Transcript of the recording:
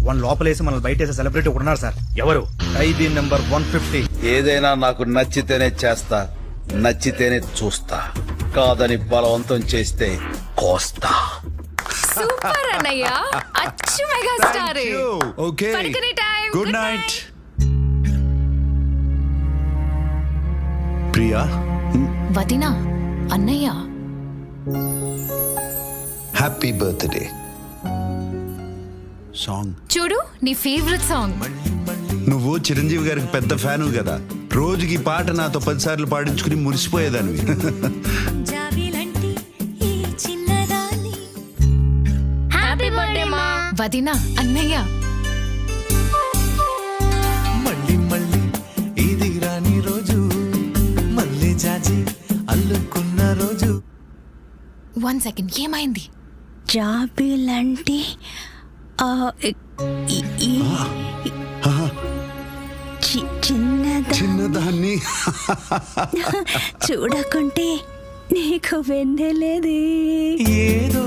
One లోపలేసి మనల్ని బయటేసే celebrity ఒకటి ఉన్నారు సార్. ఎవరు? ఖైదీ నెంబర్ 150. ఏదైనా నాకు నచ్చితేనే చేస్తా, నచ్చితేనే చూస్తా, కాదని బలవంతం చేస్తే కోస్తా. సూపర్ అన్నయ్య, అచ్చు మెగా స్టార్. ఓకే, పడుకునే టైం. Good night. ప్రియా, వదినా, అన్నయ్య, హ్యాపీ బర్త్డే సాంగ్. చూడు నీ ఫేవరెట్ సాంగ్. నువ్వు చిరంజీవి గారికి పెద్ద ఫ్యాను కదా, రోజుకి ఈ పాట నాతో 10 సార్లు పాడించుకుని మురిసిపోయేదానివి. హ్యాపీ బర్త్డే మా వదినా, అన్నయ్య. మళ్ళీ మళ్ళీ ఇది రాని రోజు, మళ్ళీ జాజి అల్లుకున్న రోజు. 1 సెకండ్, ఏమైంది? జాబిలంటే చిన్నదాన్ని చూడకుంటే నీకు వెన్నెలేది. ఏదో